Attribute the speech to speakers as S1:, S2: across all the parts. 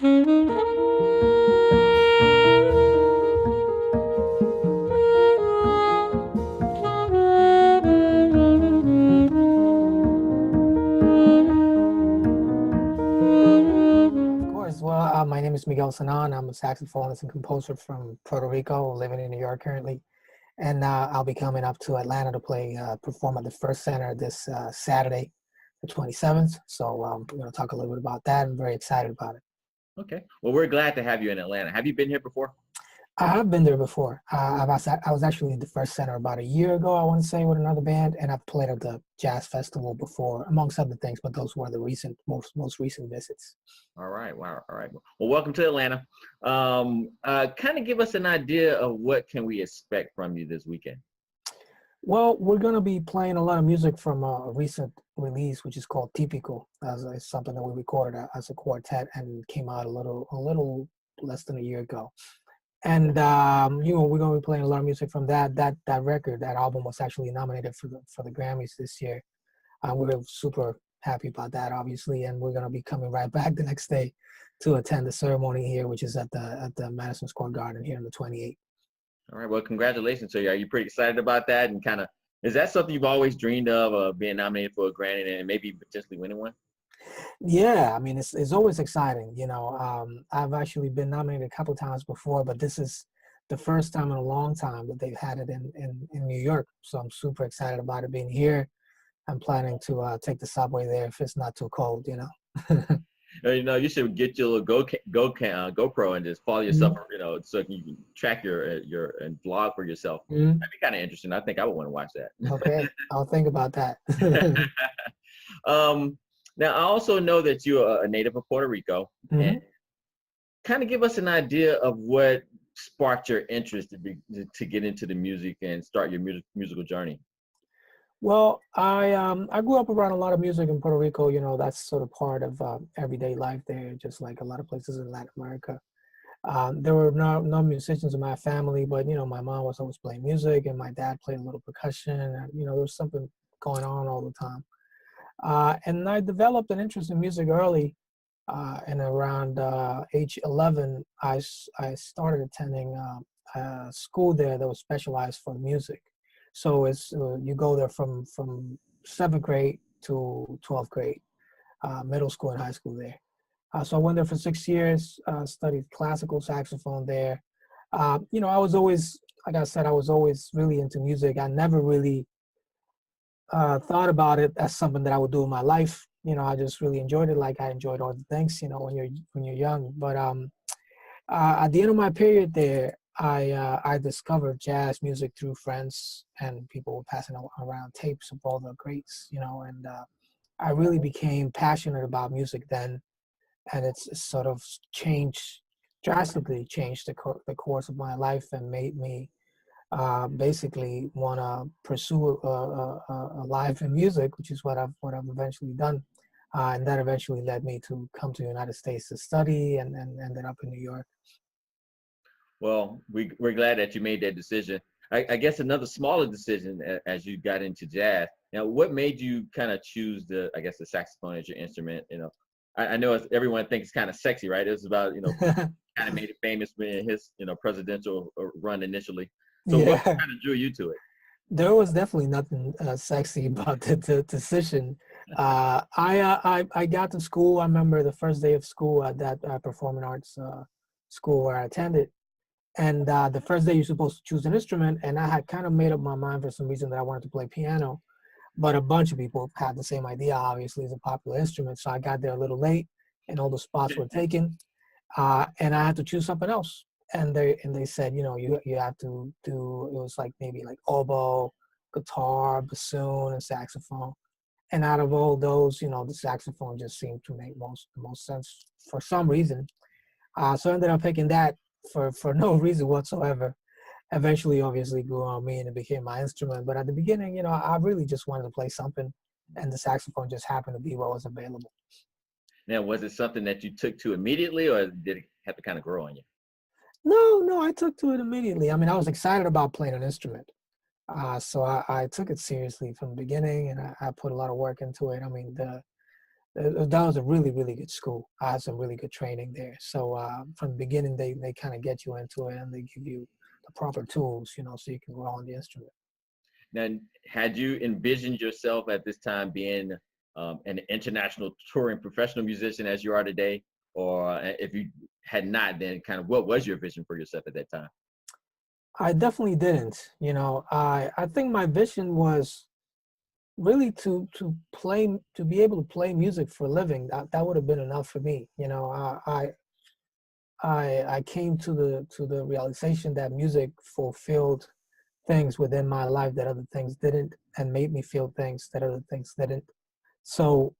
S1: Of course. Well, my name is Miguel Zenon. I'm a saxophonist and composer from Puerto Rico, living in New York currently. And I'll be coming up to Atlanta to perform at the First Center this Saturday, the 27th. So we're going to talk a little bit about that. I'm very excited about it.
S2: Okay. Well, we're glad to have you in Atlanta. Have you been here before?
S1: I have been there before. I was actually at the First Center about a year ago, I want to say, with another band, and I've played at the Jazz Festival before, amongst other things, but those were the most recent visits.
S2: All right. Wow. All right. Well, welcome to Atlanta. Kind of give us an idea of what can we expect from you this weekend.
S1: Well, we're going to be playing a lot of music from a recent release, which is called Típico. It's something that we recorded as a quartet and came out a little less than a year ago. And we're going to be playing a lot of music from that record. That album was actually nominated for the Grammys this year. We're super happy about that, obviously, and we're going to be coming right back the next day to attend the ceremony here, which is at the Madison Square Garden here on the 28th.
S2: All right. Well, congratulations to you. Are you pretty excited about that? And kind of, is that something you've always dreamed of, being nominated for a Grammy and maybe potentially winning one?
S1: Yeah, I mean, it's always exciting. I've actually been nominated a couple of times before, but this is the first time in a long time that they've had it in New York. So I'm super excited about it being here. I'm planning to take the subway there if it's not too cold,
S2: You should get your little GoPro and just follow yourself, so you can track your and vlog for yourself. That'd be kind of interesting. I think I would want to watch that.
S1: Okay, I'll think about that.
S2: Now, I also know that you're a native of Puerto Rico.
S1: Mm-hmm.
S2: And kind of give us an idea of what sparked your interest to get into the music and start your musical journey.
S1: Well, I grew up around a lot of music in Puerto Rico. That's sort of part of everyday life there, just like a lot of places in Latin America. There were no musicians in my family, but my mom was always playing music, and my dad played a little percussion. And, there was something going on all the time. And I developed an interest in music early, and around age 11, I started attending a school there that was specialized for music. So it's you go there from 7th grade to 12th grade, middle school and high school there. So I went there for 6 years, studied classical saxophone there. I was always, like I said, I was always really into music. I never really thought about it as something that I would do in my life. I just really enjoyed it, like I enjoyed all the things, when you're young. But at the end of my period there, I discovered jazz music through friends and people passing around tapes of all the greats, and I really became passionate about music then, and it's sort of drastically changed the course of my life and made me basically want to pursue a life in music, which is what I've eventually done, and that eventually led me to come to the United States to study, and ended up in New York.
S2: Well, we're glad that you made that decision. I guess another smaller decision as you got into jazz. Now, what made you kind of choose the saxophone as your instrument? I know everyone thinks it's kind of sexy, right? It was about, kind of made it famous in his, presidential run initially. So
S1: Yeah.
S2: What kind of drew you to it?
S1: There was definitely nothing sexy about the decision. I got to school. I remember the first day of school at that performing arts school where I attended. And the first day you're supposed to choose an instrument, and I had kind of made up my mind for some reason that I wanted to play piano, but a bunch of people had the same idea. Obviously, it's a popular instrument, so I got there a little late, and all the spots were taken, and I had to choose something else. And they said, you have to do. It was maybe oboe, guitar, bassoon, and saxophone. And out of all those, the saxophone just seemed to make the most sense for some reason. So I ended up picking that for no reason whatsoever. Eventually, obviously, grew on me and it became my instrument. But at the beginning, I really just wanted to play something, and the saxophone just happened to be what was available.
S2: Now, was it something that you took to immediately, or did it have to kind of grow on you?
S1: No, I took to it immediately. I mean, I was excited about playing an instrument. So I took it seriously from the beginning, and I put a lot of work into it. I mean, That was a really, really good school. I had some really good training there. So from the beginning, they kind of get you into it and they give you the proper tools, so you can grow on the instrument.
S2: Now, had you envisioned yourself at this time being an international touring professional musician as you are today? Or if you had not, then kind of what was your vision for yourself at that time?
S1: I definitely didn't. I think my vision was really to be able to play music for a living. That would have been enough for me. I came to the realization that music fulfilled things within my life that other things didn't, and made me feel things that other things didn't. So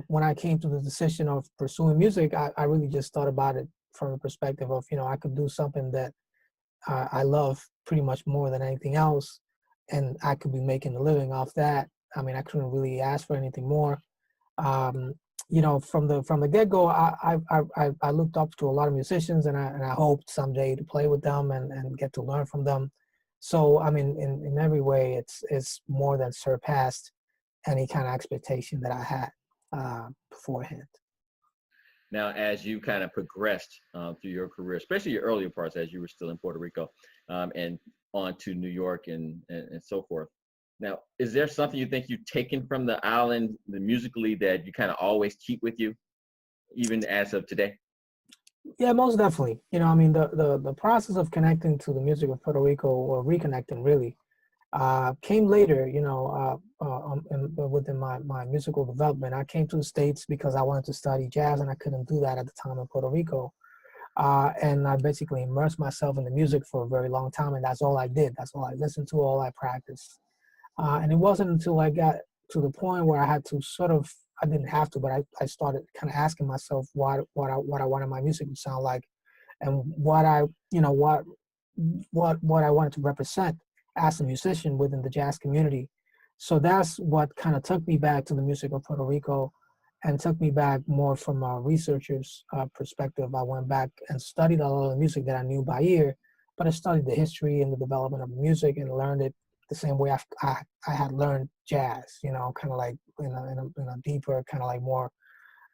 S1: when I came to the decision of pursuing music, I really just thought about it from the perspective of, I could do something that I love pretty much more than anything else, and I could be making a living off that. I mean, I couldn't really ask for anything more. Um, from the get go, I looked up to a lot of musicians, and I hoped someday to play with them and get to learn from them. So I mean, in every way, it's more than surpassed any kind of expectation that I had beforehand.
S2: Now, as you kind of progressed through your career, especially your earlier parts as you were still in Puerto Rico, and on to New York and so forth. Now, is there something you think you've taken from the island, the musically, that you kind of always keep with you, even as of today?
S1: Yeah, most definitely. I mean, the process of connecting to the music of Puerto Rico, or reconnecting really, came later, within my musical development. I came to the States because I wanted to study jazz, and I couldn't do that at the time in Puerto Rico. And I basically immersed myself in the music for a very long time, and that's all I did. That's all I listened to, all I practiced. And it wasn't until I got to the point where I had to I didn't have to, but I started kind of asking myself what I wanted my music to sound like, and what I wanted to represent as a musician within the jazz community. So that's what kind of took me back to the music of Puerto Rico, and took me back more from a researcher's perspective. I went back and studied a lot of the music that I knew by ear, but I studied the history and the development of music and learned it the same way I had learned jazz, kind of like in a deeper, kind of like more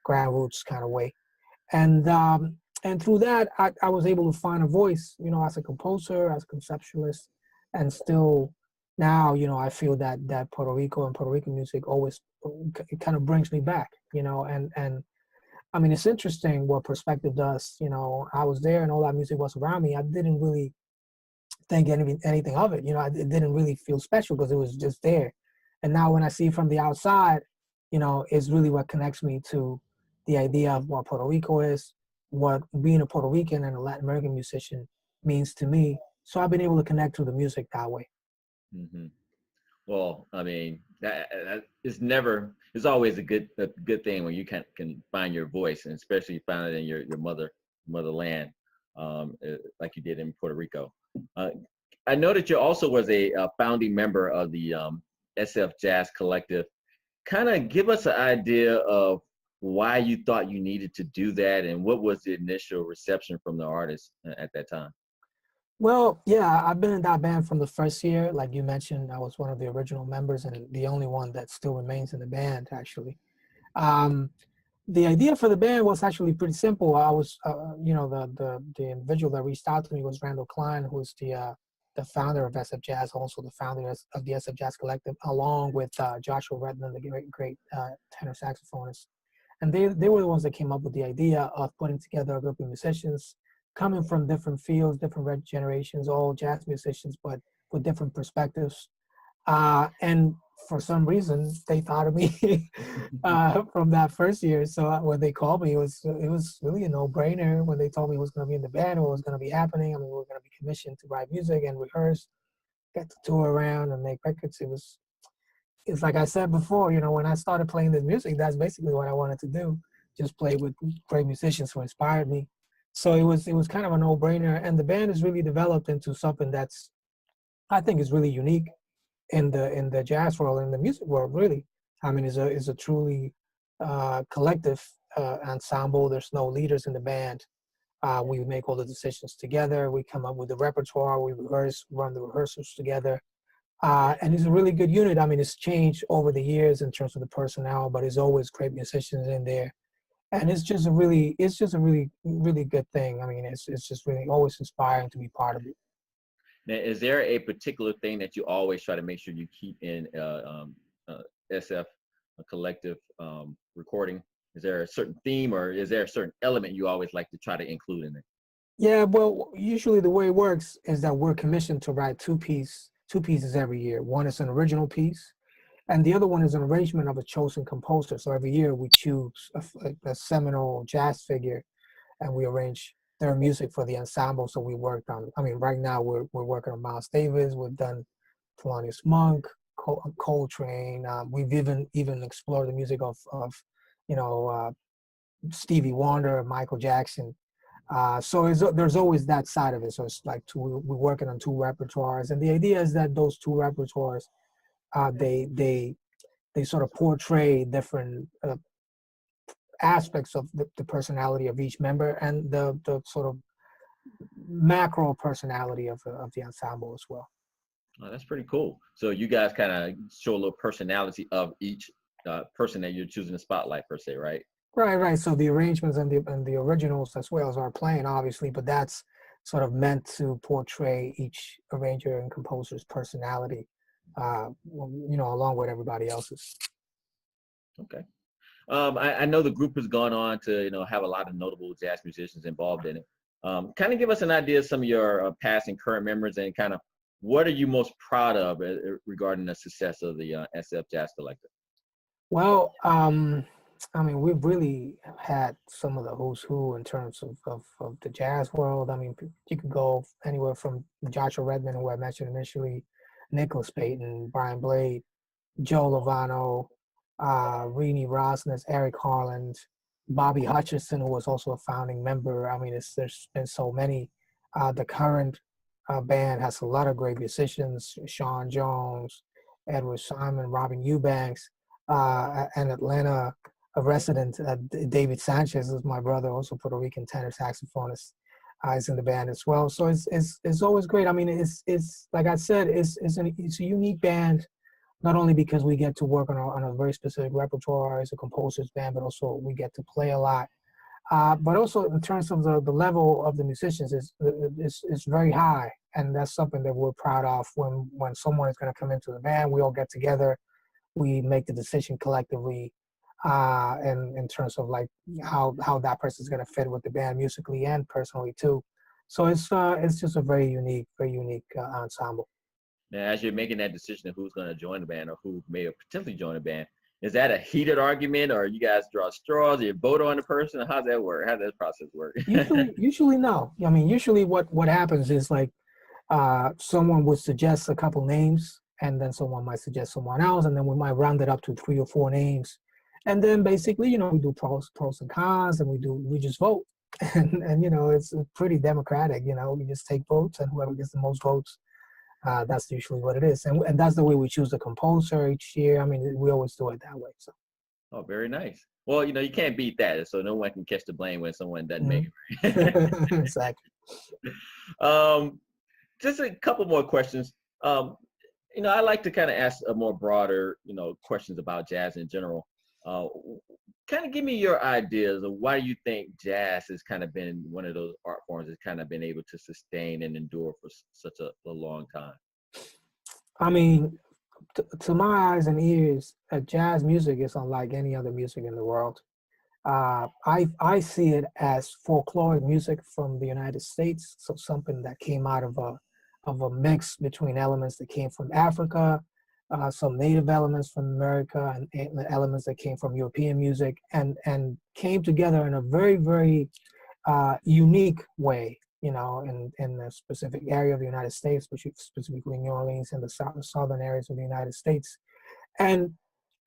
S1: grand roots kind of way. And through that, I was able to find a voice, as a composer, as a conceptualist, and still now, I feel that Puerto Rico and Puerto Rican music always, it kind of brings me back, and I mean, it's interesting what perspective does. I was there and all that music was around me. I didn't really think anything of it. It didn't really feel special because it was just there. And now when I see it from the outside, it's really what connects me to the idea of what Puerto Rico is, what being a Puerto Rican and a Latin American musician means to me. So I've been able to connect to the music that way.
S2: Hmm. Well, I mean, that it's never, it's always a good thing when you can find your voice, and especially find it in your motherland, like you did in Puerto Rico. Uh, I know that you also was a founding member of the SF Jazz Collective. Kind of give us an idea of why you thought you needed to do that, and what was the initial reception from the artists at that time?
S1: Well, yeah, I've been in that band from the first year. Like you mentioned, I was one of the original members and the only one that still remains in the band, actually. Um, the idea for the band was actually pretty simple. I was, the individual that reached out to me was Randall Klein, who's the founder of SF Jazz, also the founder of the SF Jazz Collective, along with Joshua Redman, the great tenor saxophonist. And they were the ones that came up with the idea of putting together a group of musicians coming from different fields, different generations, all jazz musicians, but with different perspectives. And for some reason, they thought of me from that first year. So when they called me, it was really a no-brainer when they told me it was going to be in the band, what was going to be happening. I mean, we were going to be commissioned to write music and rehearse, get to tour around and make records. It's like I said before, when I started playing this music, that's basically what I wanted to do. Just play with great musicians who inspired me. So it was kind of a no-brainer. And the band has really developed into something that's, I think, is really unique in the jazz world, in the music world, really. I mean, it's a truly collective ensemble. There's no leaders in the band. We make all the decisions together. We come up with the repertoire. We rehearse, run the rehearsals together. And it's a really good unit. I mean, it's changed over the years in terms of the personnel, but there's always great musicians in there. And it's just a really, really good thing. I mean, it's just really always inspiring to be part of it.
S2: Now, is there a particular thing that you always try to make sure you keep in SF, a collective recording? Is there a certain theme, or is there a certain element you always like to try to include in it?
S1: Yeah, well, usually the way it works is that we're commissioned to write two pieces every year. One is an original piece, and the other one is an arrangement of a chosen composer. So every year we choose a seminal jazz figure, and we arrange their music for the ensemble. So we worked on, I mean, right now we're working on Miles Davis. We've done Thelonious Monk, Coltrane. We've even explored the music of you know, Stevie Wonder, Michael Jackson. So there's always that side of it. So it's like we're working on two repertoires, and the idea is that those two repertoires, they sort of portray different aspects of the personality of each member, and the sort of macro personality of the ensemble as well.
S2: Oh, that's pretty cool. So you guys kind of show a little personality of each person that you're choosing to spotlight, per se, right?
S1: Right. So the arrangements and the originals as well as our playing, obviously, but that's sort of meant to portray each arranger and composer's personality, along with everybody else's.
S2: Okay. I know the group has gone on to, have a lot of notable jazz musicians involved in it. Kind of give us an idea of some of your past and current members, and kind of what are you most proud of regarding the success of the SF Jazz Collective?
S1: Well, I mean, we've really had some of the who's who in terms of the jazz world. I mean, you could go anywhere from Joshua Redman, who I mentioned initially, Nicholas Payton, Brian Blade, Joe Lovano, Renee Rosnes, Eric Harland, Bobby Hutcherson, who was also a founding member. I mean, there's been so many. The current band has a lot of great musicians: Sean Jones, Edward Simon, Robin Eubanks, and Atlanta a resident, David Sanchez is my brother, also Puerto Rican tenor saxophonist, is in the band as well. So it's always great. I mean, it's like I said, it's a unique band, not only because we get to work on a very specific repertoire as a composer's band, but also we get to play a lot. But also in terms of the level of the musicians is very high, and that's something that we're proud of. When someone is going to come into the band, we all get together, we make the decision collectively, and in terms of like how that person is going to fit with the band musically and personally too. So it's just a very unique ensemble.
S2: Now, as you're making that decision of who's going to join the band or who may have potentially joined the band, is that a heated argument, or you guys draw straws, or you vote on the person? How does that work? How does that process work?
S1: Usually no. I mean, usually what happens is like someone would suggest a couple names, and then someone might suggest someone else, and then we might round it up to 3 or 4 names, and then basically we do pros and cons, and we just vote, and it's pretty democratic. We just take votes, and whoever gets the most votes, that's usually what it is, and that's the way we choose the composer each year. I mean, we always do it that way. So.
S2: Oh, very nice. Well, you can't beat that, so no one can catch the blame when someone doesn't make it right.
S1: Exactly.
S2: Just a couple more questions. I like to kind of ask a more broader, questions about jazz in general. Kind of give me your ideas of why you think jazz has kind of been one of those art forms that's kind of been able to sustain and endure for such a long time.
S1: I mean, to my eyes and ears, jazz music is unlike any other music in the world. I see it as folkloric music from the United States, so something that came out of a mix between elements that came from Africa, some native elements from America, and elements that came from European music, and came together in a very, very unique way, in a specific area of the United States, specifically New Orleans and the southern areas of the United States. And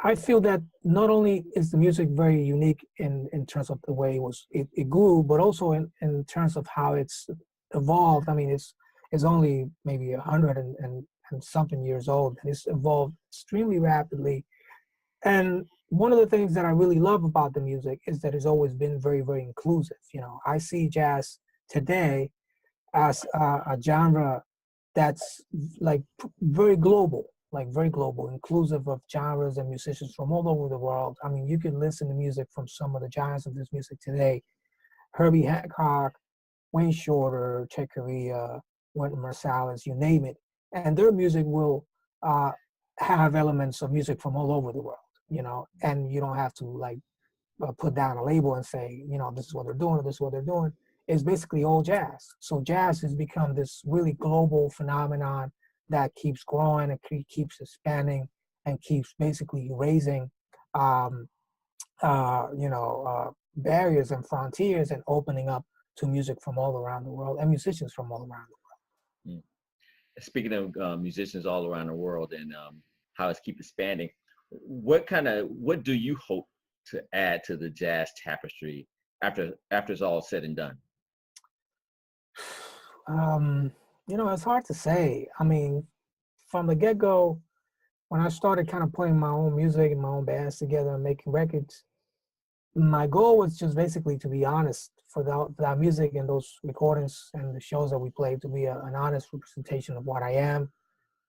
S1: I feel that not only is the music very unique in terms of the way it grew, but also in terms of how it's evolved. I mean, it's only maybe 100 and something years old, and it's evolved extremely rapidly. And one of the things that I really love about the music is that it's always been very, very inclusive. I see jazz today as a genre that's like very global, inclusive of genres and musicians from all over the world. I mean, you can listen to music from some of the giants of this music today: Herbie Hancock, Wayne Shorter, Chick Corea, Wynton Marsalis, you name it, and their music will have elements of music from all over the world, and you don't have to like put down a label and say, this is what they're doing, or this is what they're doing. It's basically all jazz. So jazz has become this really global phenomenon that keeps growing and keeps expanding and keeps basically raising, um, barriers and frontiers and opening up to music from all around the world and musicians from all around the
S2: Mm. Speaking of musicians all around the world and how it's keep expanding, what do you hope to add to the jazz tapestry after it's all said and done?
S1: world. It's hard to say. I mean, from the get-go, when I started kind of putting my own music and my own bands together and making records, my goal was just basically to be honest, for that music and those recordings and the shows that we played, to be an honest representation of what I am,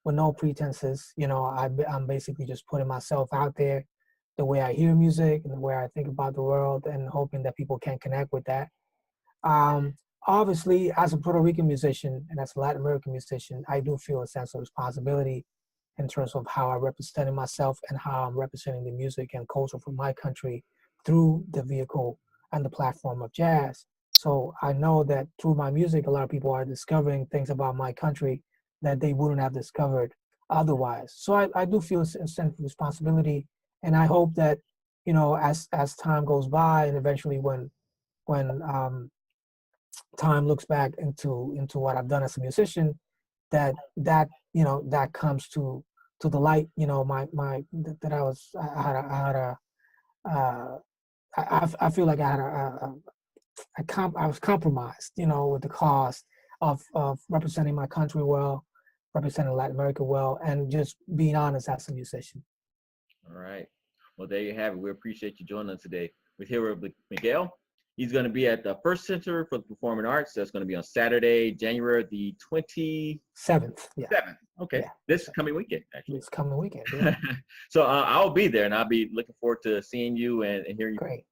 S1: with no pretenses. I'm basically just putting myself out there, the way I hear music and the way I think about the world, and hoping that people can connect with that. Um, Obviously, as a Puerto Rican musician and as a Latin American musician, I do feel a sense of responsibility in terms of how I represented myself and how I'm representing the music and culture from my country through the vehicle and the platform of jazz. So I know that through my music, a lot of people are discovering things about my country that they wouldn't have discovered otherwise. So I do feel a sense of responsibility, and I hope that, as time goes by and eventually when time looks back into what I've done as a musician, that comes to the light. That I feel like I was compromised, with the cause of representing my country well, representing Latin America well, and just being honest as a musician.
S2: All right. Well, there you have it. We appreciate you joining us today. We're here with Miguel. He's going to be at the First Center for the Performing Arts. That's going to be on Saturday, January the 27th.
S1: 7th, yeah.
S2: Okay.
S1: Yeah.
S2: This coming weekend, actually.
S1: This coming weekend, yeah.
S2: So I'll be there, and I'll be looking forward to seeing you and hearing you.
S1: Great.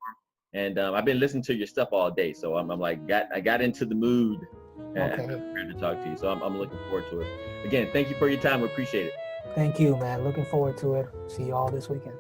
S2: And I've been listening to your stuff all day, so I'm like, I got into the mood to talk to you. So I'm looking forward to it. Again, thank you for your time. We appreciate it.
S1: Thank you, man. Looking forward to it. See you all this weekend.